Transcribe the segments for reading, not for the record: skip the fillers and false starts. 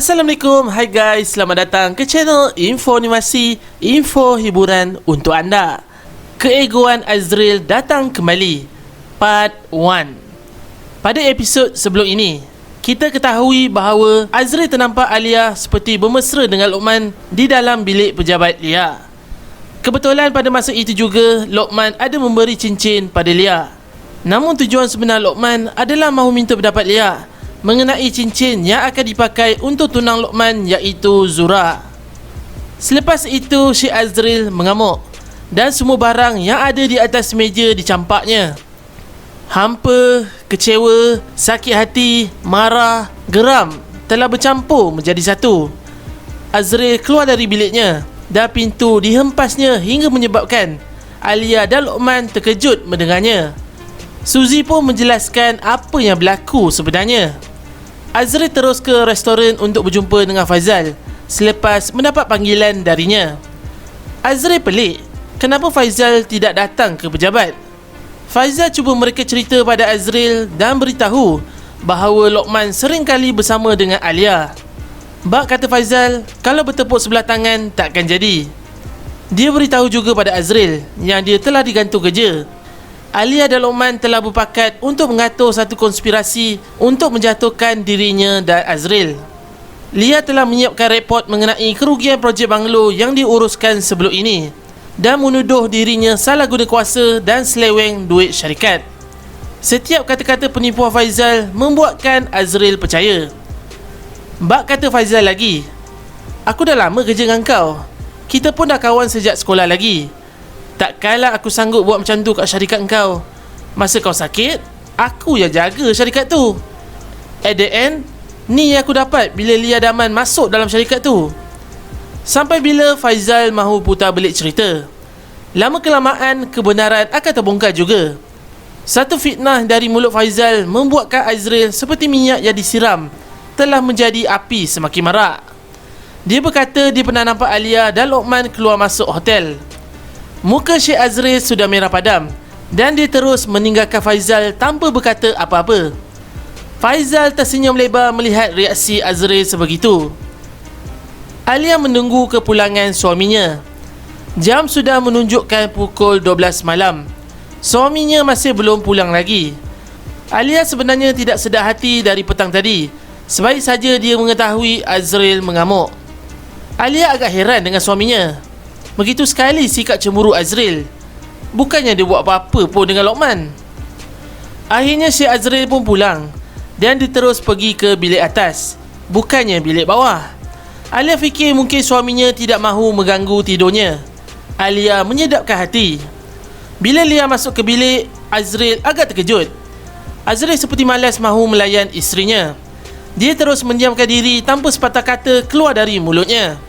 Assalamualaikum, hai guys, selamat datang ke channel Info Animasi, info hiburan untuk anda. Keegoan Azrael datang kembali, Part 1. Pada episod sebelum ini, kita ketahui bahawa Azrael ternampak Alia seperti bermesra dengan Luqman di dalam bilik pejabat Lia. Kebetulan pada masa itu juga, Luqman ada memberi cincin pada Lia. Namun tujuan sebenar Luqman adalah mahu minta pendapat Lia mengenai cincin yang akan dipakai untuk tunang Luqman, iaitu Zura. Selepas itu, Syekh Azrael mengamuk dan semua barang yang ada di atas meja dicampaknya. Hampa, kecewa, sakit hati, marah, geram telah bercampur menjadi satu. Azrael keluar dari biliknya dan pintu dihempasnya hingga menyebabkan Alia dan Luqman terkejut mendengarnya. Suzy pun menjelaskan apa yang berlaku sebenarnya. Azrael terus ke restoran untuk berjumpa dengan Faizal selepas mendapat panggilan darinya. Azrael pelik kenapa Faizal tidak datang ke pejabat. Faizal cuba mereka cerita pada Azrael dan beritahu bahawa Luqman seringkali bersama dengan Alia. Bak kata Faizal, kalau bertepuk sebelah tangan takkan jadi. Dia beritahu juga pada Azrael yang dia telah digantung kerja. Alia dan Luqman telah berpakat untuk mengatur satu konspirasi untuk menjatuhkan dirinya dan Azrael. Lia telah menyiapkan report mengenai kerugian projek banglo yang diuruskan sebelum ini dan menuduh dirinya salah guna kuasa dan seleweng duit syarikat. Setiap kata-kata penipuan Faizal membuatkan Azrael percaya. Bak kata Faizal lagi, "Aku dah lama kerja dengan kau. Kita pun dah kawan sejak sekolah lagi. Takkanlah aku sanggup buat macam tu kat syarikat kau. Masa kau sakit, aku yang jaga syarikat tu. At the end, ni yang aku dapat bila Lia Daman masuk dalam syarikat tu." Sampai bila Faizal mahu putar belik cerita. Lama kelamaan, kebenaran akan terbongkar juga. Satu fitnah dari mulut Faizal membuatkan Azrael seperti minyak yang disiram telah menjadi api semakin marak. Dia berkata dia pernah nampak Alia dan Luqman keluar masuk hotel. Muka Syekh Azrael sudah merah padam dan dia terus meninggalkan Faizal tanpa berkata apa-apa. Faizal tersenyum lebar melihat reaksi Azrael sebegitu. Alia menunggu kepulangan suaminya. Jam sudah menunjukkan pukul 12 malam. Suaminya masih belum pulang lagi. Alia sebenarnya tidak sedar hati dari petang tadi. Sebaik saja dia mengetahui Azrael mengamuk. Alia agak heran dengan suaminya. Begitu sekali sikap cemburu Azrael. Bukannya dia buat apa-apa pun dengan Luqman. Akhirnya Syekh Azrael pun pulang dan dia terus pergi ke bilik atas, bukannya bilik bawah. Alia fikir mungkin suaminya tidak mahu mengganggu tidurnya. Alia menyedapkan hati. Bila Lia masuk ke bilik, Azrael agak terkejut. Azrael seperti malas mahu melayan isterinya. Dia terus mendiamkan diri tanpa sepatah kata keluar dari mulutnya.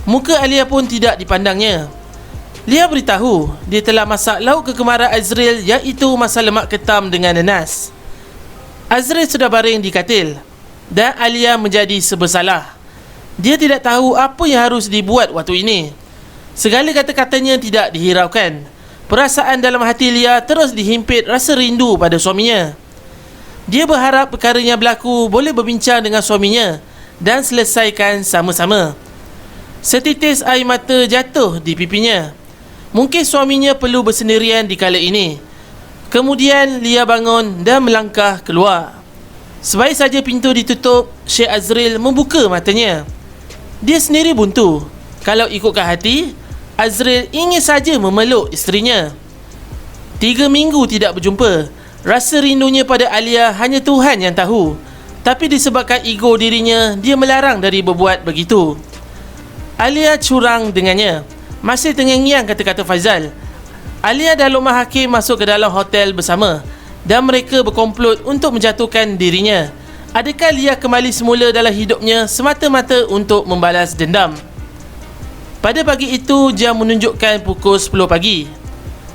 Muka Alia pun tidak dipandangnya. Lia beritahu dia telah masak lauk kegemaran Azrael, iaitu masak lemak ketam dengan nanas. Azrael sudah baring di katil dan Alia menjadi bersalah. Dia tidak tahu apa yang harus dibuat waktu ini. Segala kata-katanya tidak dihiraukan. Perasaan dalam hati Lia terus dihimpit rasa rindu pada suaminya. Dia berharap perkara yang berlaku boleh berbincang dengan suaminya dan selesaikan sama-sama. Setitis air mata jatuh di pipinya. Mungkin suaminya perlu bersendirian di kala ini. Kemudian Lia bangun dan melangkah keluar. Sebaik saja pintu ditutup, Syekh Azrael membuka matanya. Dia sendiri buntu. Kalau ikutkan hati, Azrael ingin saja memeluk isterinya. 3 minggu tidak berjumpa. Rasa rindunya pada Alia hanya Tuhan yang tahu. Tapi disebabkan ego dirinya, dia melarang dari berbuat begitu. Alia curang dengannya. Masih terngiang-ngiang kata-kata Faizal. Alia dan Luqman Hakim masuk ke dalam hotel bersama dan mereka berkomplot untuk menjatuhkan dirinya. Adakah Lia kembali semula dalam hidupnya semata-mata untuk membalas dendam? Pada pagi itu, jam menunjukkan pukul 10 pagi.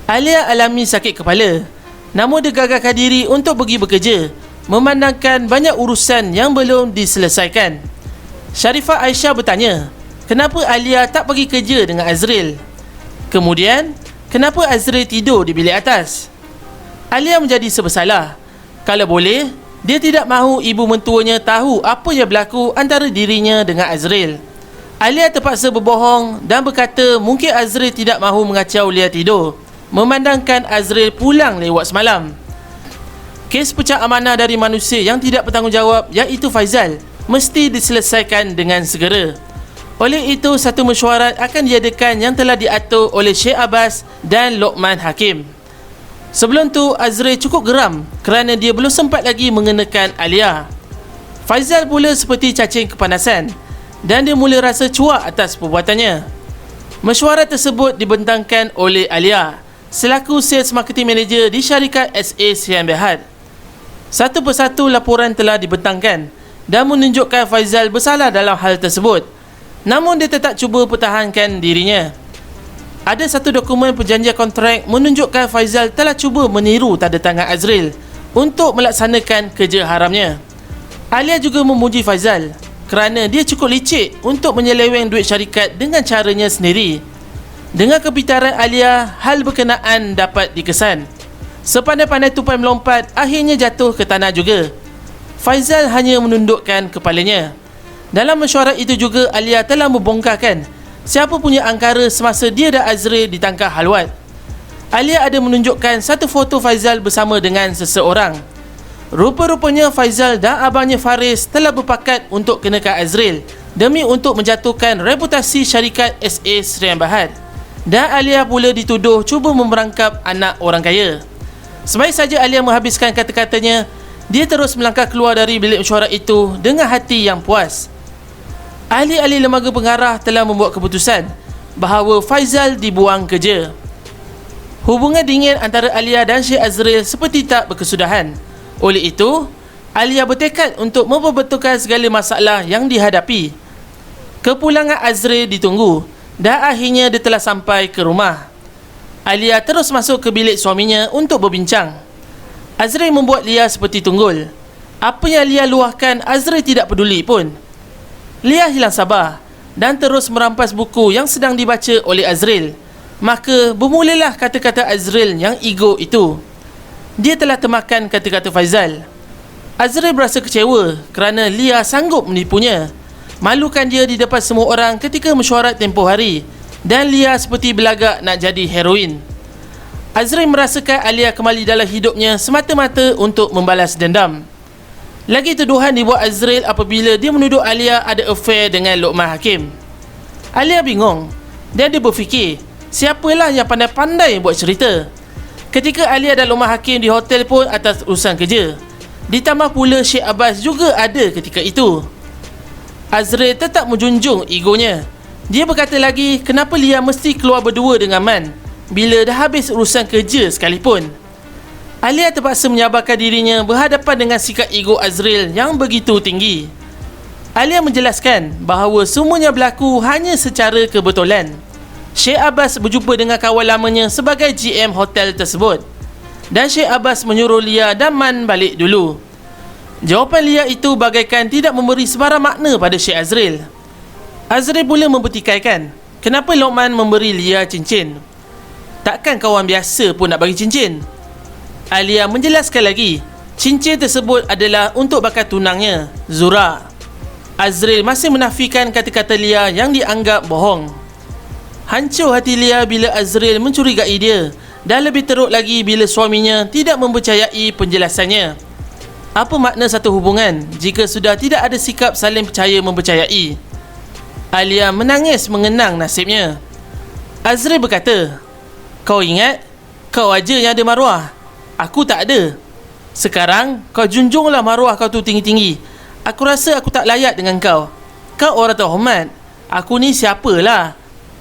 Alia alami sakit kepala. Namun dia gagalkan diri untuk pergi bekerja, memandangkan banyak urusan yang belum diselesaikan. Sharifah Aisyah bertanya, kenapa Alia tak pergi kerja dengan Azrael? Kemudian, kenapa Azrael tidur di bilik atas? Alia menjadi bersalah. Kalau boleh, Dia tidak mahu ibu mentuanya tahu apa yang berlaku antara dirinya dengan Azril. Alia terpaksa berbohong dan berkata mungkin Azril tidak mahu mengacau Lia tidur, memandangkan Azril pulang lewat semalam. Kes pecah amanah dari manusia yang tidak bertanggungjawab iaitu Faizal mesti diselesaikan dengan segera. Oleh itu, satu mesyuarat akan diadakan yang telah diatur oleh Syekh Abbas dan Lokman Hakim. Sebelum tu, Azril cukup geram kerana dia belum sempat lagi mengenakan Alia. Faizal pula seperti cacing kepanasan dan dia mula rasa cuak atas perbuatannya. Mesyuarat tersebut dibentangkan oleh Alia selaku Sales Marketing Manager di syarikat SA Sdn Bhd. Satu persatu laporan telah dibentangkan dan menunjukkan Faizal bersalah dalam hal tersebut. Namun dia tetap cuba pertahankan dirinya. Ada satu dokumen perjanjian kontrak menunjukkan Faizal telah cuba meniru tanda tangan Azril untuk melaksanakan kerja haramnya. Alia juga memuji Faizal kerana dia cukup licik untuk menyeleweng duit syarikat dengan caranya sendiri. Dengan kepintaran Alia, hal berkenaan dapat dikesan. Sepandai-pandai tupai melompat, akhirnya jatuh ke tanah juga. Faizal hanya menundukkan kepalanya. Dalam mesyuarat itu juga, Alia telah membongkarkan siapa punya angkara semasa dia dan Azril ditangkap halwat. Alia ada menunjukkan satu foto Faizal bersama dengan seseorang. Rupa-rupanya Faizal dan abangnya Faris telah berpakat untuk kenakan Azril demi untuk menjatuhkan reputasi syarikat SA Sdn Bhd. Dan Alia pula dituduh cuba memerangkap anak orang kaya. Sebaik saja Alia menghabiskan kata-katanya, dia terus melangkah keluar dari bilik mesyuarat itu dengan hati yang puas. Ahli-ahli lembaga pengarah telah membuat keputusan bahawa Faizal dibuang kerja. Hubungan dingin antara Alia dan Syekh Azril seperti tak berkesudahan. Oleh itu, Alia bertekad untuk memperbetulkan segala masalah yang dihadapi. Kepulangan Azril ditunggu dan akhirnya dia telah sampai ke rumah. Alia terus masuk ke bilik suaminya untuk berbincang. Azril membuat Lia seperti tunggul. Apa yang Lia luahkan, Azril tidak peduli pun. Lia hilang sabar dan terus merampas buku yang sedang dibaca oleh Azril. Maka bermulalah kata-kata Azril yang ego itu. Dia telah termakan kata-kata Faizal. Azril berasa kecewa kerana Lia sanggup menipunya, malukan dia di depan semua orang ketika mesyuarat tempoh hari, dan Lia seperti belagak nak jadi heroin. Azril merasakan Alia kembali dalam hidupnya semata-mata untuk membalas dendam. Lagi tuduhan dibuat Azril apabila dia menuduh Alia ada affair dengan Lokman Hakim. Alia bingung dan dia berfikir, siapalah yang pandai-pandai buat cerita. Ketika Alia dan Lokman Hakim di hotel pun atas urusan kerja. Ditambah pula Syekh Abbas juga ada ketika itu. Azril tetap menjunjung egonya. Dia berkata lagi, kenapa Lia mesti keluar berdua dengan Man bila dah habis urusan kerja sekalipun. Alia terpaksa menyabarkan dirinya berhadapan dengan sikap ego Azril yang begitu tinggi. Alia menjelaskan bahawa semuanya berlaku hanya secara kebetulan. Syekh Abbas berjumpa dengan kawan lamanya sebagai GM hotel tersebut, dan Syekh Abbas menyuruh Lia dan Man balik dulu. Jawapan Lia itu bagaikan tidak memberi sebarang makna pada Syekh Azril. Azril pula mempertikaikan kenapa Lokman memberi Lia cincin. Takkan kawan biasa pun nak bagi cincin. Alia menjelaskan lagi, cincin tersebut adalah untuk bakal tunangnya, Zura. Azril masih menafikan kata-kata Lia yang dianggap bohong. Hancur hati Lia bila Azril mencurigai dia, dan lebih teruk lagi bila suaminya tidak mempercayai penjelasannya. Apa makna satu hubungan jika sudah tidak ada sikap saling percaya mempercayai? Alia menangis mengenang nasibnya. Azril berkata, kau ingat? Kau aja yang ada maruah. Aku tak ada. Sekarang kau junjunglah maruah kau tu tinggi-tinggi. Aku rasa aku tak layak dengan kau. Kau orang terhormat. Aku ni siapalah?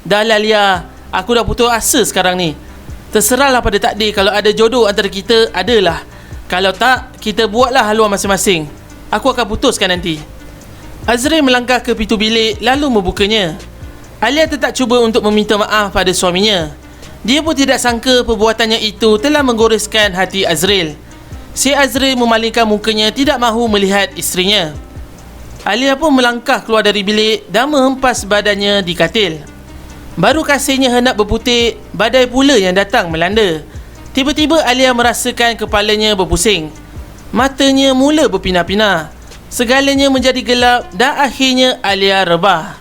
Dah lah Lia, aku dah putus asa sekarang ni. Terserahlah pada takdir. Kalau ada jodoh antara kita, adalah. Kalau tak, kita buatlah haluan masing-masing. Aku akan putuskan nanti. Azril melangkah ke pintu bilik lalu membukanya. Alia tetap cuba untuk meminta maaf pada suaminya. Dia pun tidak sangka perbuatannya itu telah menggoreskan hati Azril. Syekh Azril memalingkan mukanya, tidak mahu melihat isterinya. Alia pun melangkah keluar dari bilik dan menghempas badannya di katil. Baru kasihnya hendak berputik, badai pula yang datang melanda. Tiba-tiba Alia merasakan kepalanya berpusing. Matanya mula berpinar-pinar. Segalanya menjadi gelap dan akhirnya Alia rebah.